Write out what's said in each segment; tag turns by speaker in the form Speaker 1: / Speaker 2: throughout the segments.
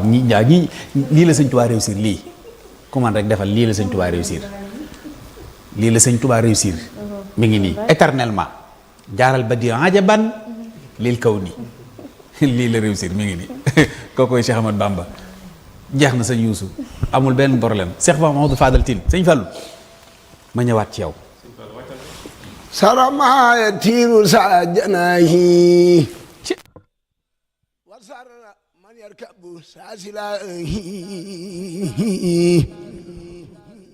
Speaker 1: ñi lii la sëñ Tuubaa réussir lii comment rek defal lii la sëñ Tuubaa réussir lii la sëñ Tuubaa réussir mi ngi nii éternellement jaaral ba di ajaban lil kaw ni lii la réussir mi ngi nii kookoy Cheikh Ahmad Bamba jeex na sëñ Youssou amul benn problème Cheikh Mamadou Fadal Tine sëñ Fallou ma ñëwaat ci yow
Speaker 2: sarama yatiru sa janahi wasarra man yarkabu sasilahi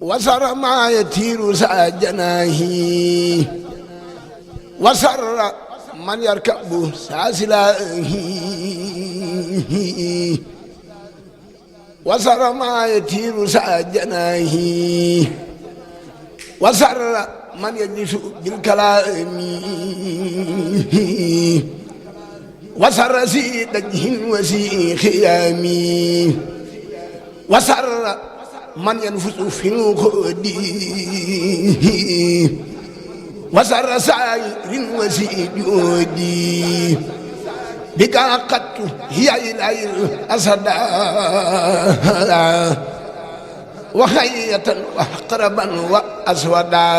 Speaker 2: wasarama yatiru sa janahi wasarra man yarkabu sasilahi wasarama yatiru sa janahi wasarra man yajlisu bil kalaami wasarra si dajhin wa si xiyaami wasarra man yanfusu fil xodi wasarra saayirin wa si joodi bika qattu hiya ilayil asada وخية وحقربا وأسودا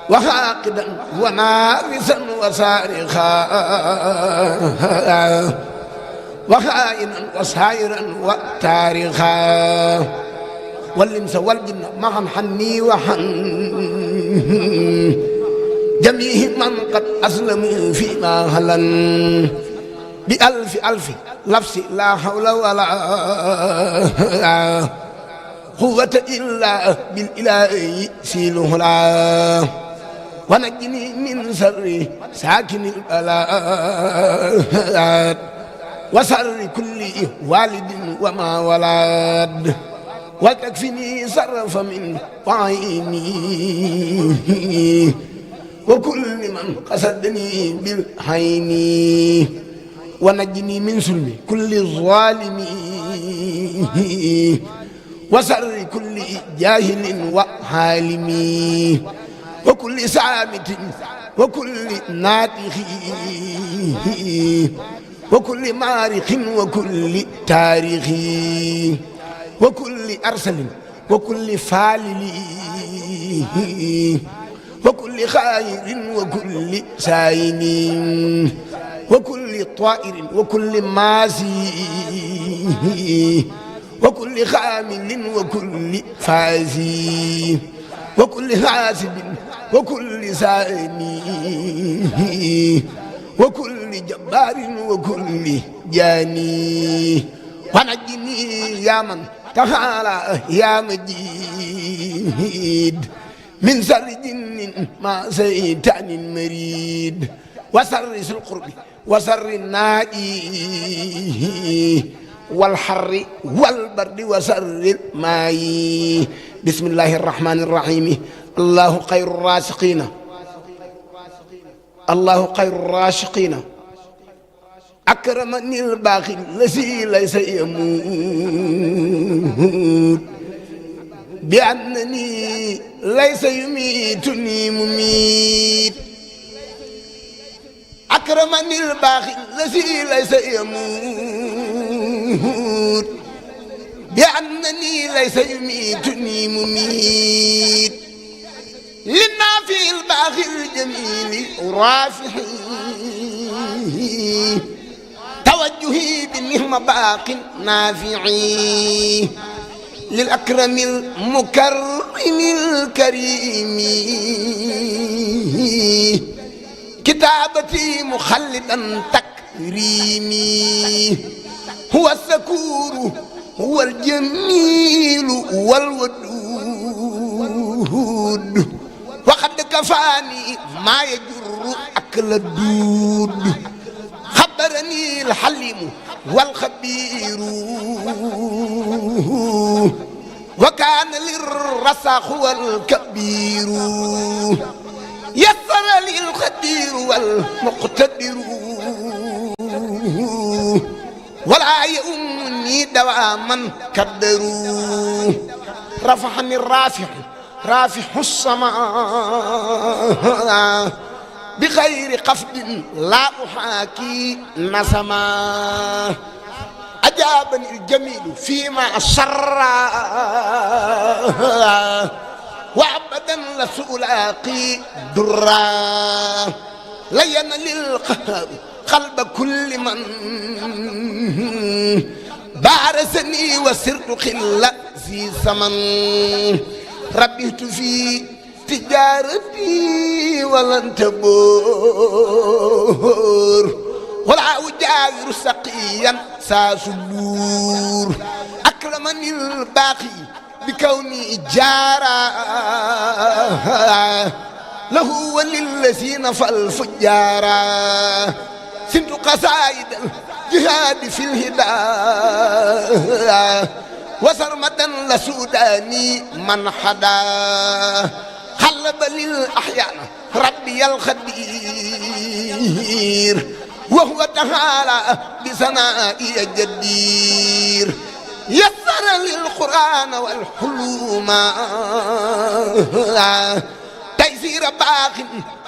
Speaker 2: وحاقدا ونافسا وسارخا وخائنا وسائرا وتاريخا والإنس والجن معا حني وحن جميع من قد أسلموا فيما هلن بألف ألف لفظ لا حول ولا قوة إلا بالإله سيله لا ونجني من سر ساكن البلاء وسر كل والد وما ولد وتكفني سرف من طعيني وكل من قصدني بالحين ونجني من سلم كل الظالمين وسر كل جاهل وحالم وكل سامت وكل ناطق وكل مارق وكل تاريخ وكل أرسل وكل فالل وكل خير وكل سائن وكل طائر وكل ماسي وكل خامل وكل فازي وكل حاسب وكل سائني وكل جبار وكل جاني ونجني يا من تعالى يا مجيد من شر جن ما شيطان مريد وسر القرب وسر النائي والحر والبرد وسر الماء بسم الله الرحمن الرحيم الله خير الرازقين الله خير الراشقين أكرمني الباقي الذي ليس يموت بأنني ليس يميتني مميت أكرمني الباقي الذي ليس يموت بأنني ليس يميتني مميت للنافع الباقي الجميل رافعي توجهي بالنعمة باق نافعي للأكرم المكرم الكريم كتابتي مخلدا تكريمي هو الذكور هو الجميل والودود وقد كفاني ما يجر أكل الدود خبرني الحليم والخبير وكان للرسخ والكبير يسر لي القدير والمقتدر ولا يؤمني دواما كدروا رفعني الرافع رافع السماء بغير قفد لا أحاكي نسما أجابني الجميل فيما سر وأبدا لسلاقي درا لين للقهر قلب كل من بارزني وسرت خلا ذي زمن ربحت في تجارتي ولن تبور ولا أجاور سقيا ساسدور أكرمني الباقي بكوني جارا له وللذين فالفجارا سنت قصائد الجهاد في الهدى وسرمدا لسوداني من حدا قلب للأحيان ربي الخدير وهو تعالى بثنائي الجدير يسر للقرآن والحلوم تيسير باق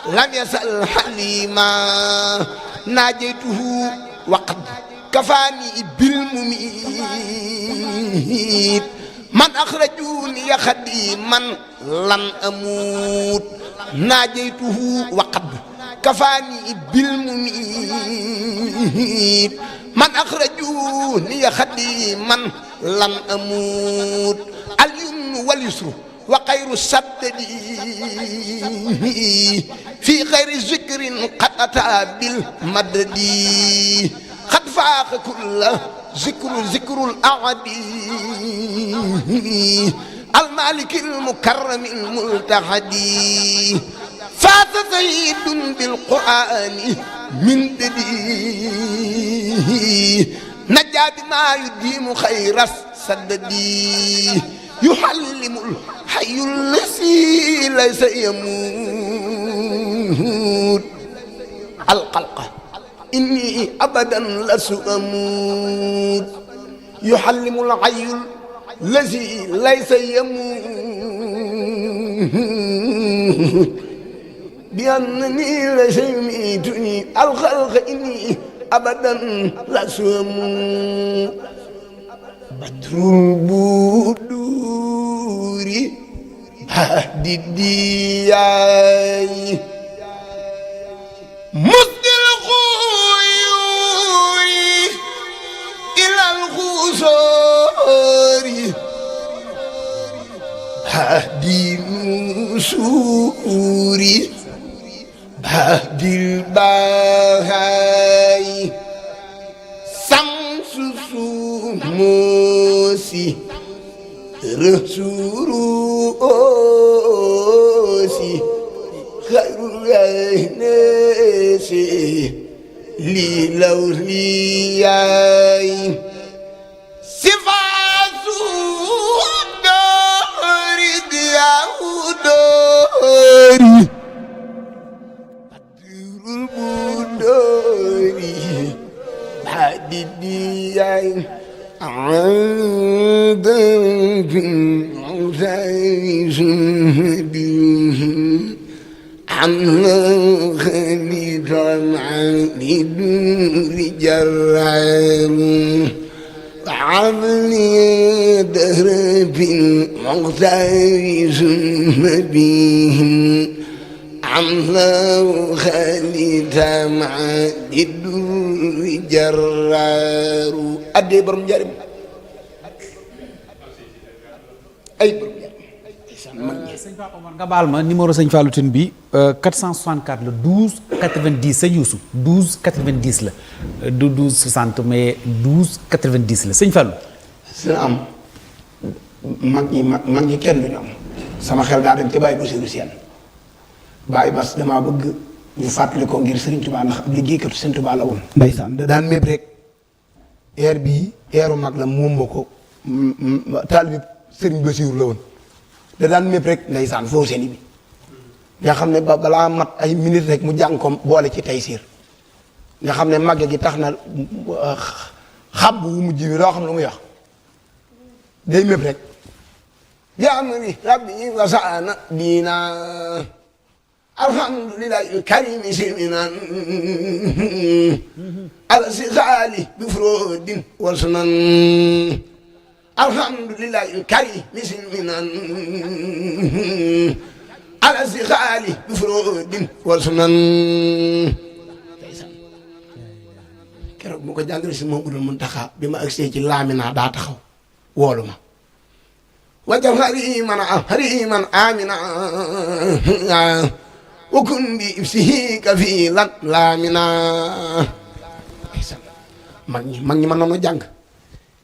Speaker 2: لم يسأل حليما ناجيته وقد كفاني بالمميت من أخرجوني خديما لن أموت ناجيته وقد كفاني بالمميت من أخرجوني خديما لن أموت اليمن واليسر وخير السدد في خير ذكر قد أتى بالمدد قد فاق كل ذكر الأعدي المالك المكرم الملتحدي فاز زيد بالقرآن من ددي نجا بما يديم خير السددي يحلم الحي الذي ليس يموت القلق إني أبدا لست أموت يحلم الحي الذي ليس يموت بأنني ليس يميتني الخلق إني أبدا لست أموت بدر البدور هدي الدياي مسد الخيور إلى الخسور هدي النسور هدي البهاي سمس موسي رسول أوسي خير الناس للأولياء صفات دار ديار داري بدر البداري حديدي عند عنا خليفة عن رجال وعملي درب مغتاز بهم عنا خليفة مع الجرار أدي برم جارم ay
Speaker 1: sëñ Pape Omar nga baal ma numéro sëñ Fallou Tine bi 464 la 12 90 sëñ Youssou 12 90 la du 12 60 mais 12 90 la sëñ Fallou.
Speaker 2: sina am mag ñi kenn duñu am sama xel daa dem ci Baye Bassirou Sène Baye Bass damaa bëgg ñu fàttali ko ngir Serigne Touba ndax ab liggéeykatu Serigne Touba la woon. ndeysaan da daan méb rek air bii airu mag la moom moo ko taalibe Serigne Bassirou la woon da daan mépp rek ndeysaan foo seeni bi nga xam ne balaa mat ay minutes rek mu jàng ko boole ci Taysiir nga xam ne màgge gi tax na xab wu mujj bi doo xam lu muy wax day mépp rek jaamri rabbi wasaana diina alhamdulillahi karimi siminan ala si xaali bi frodin wal sunan alhamdulillahi karimi siminan ala si xaali bi frodin wal sunan keroog bu ko jàngale si moom budul Muntaxa bi ma agsee ci laamina daa taxaw woolu ma wajal hariman amina wakun bi ibsihi ka fii lan laamina mag ñi mën nañu jàng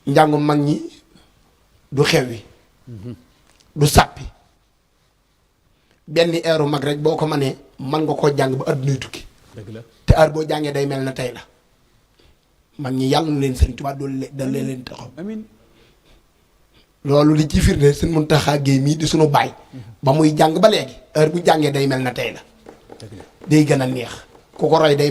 Speaker 2: njàngu mag ñi du xew wi du sàppi benn eeru mag rek boo ko mënee mën nga koo jàng ba addunay tukki te heure boo jàngee day mel na tey la mag ñi yàlla na leen Sëriñ Tuubaa dal leen taxaw
Speaker 1: amiin
Speaker 2: loolu li ci firnde Sëriñ Muntaxa Géey mii di sunu baay ba muy jàng ba léegi heure bu jàngee day mel na tey la day gën a neex ku ko roy day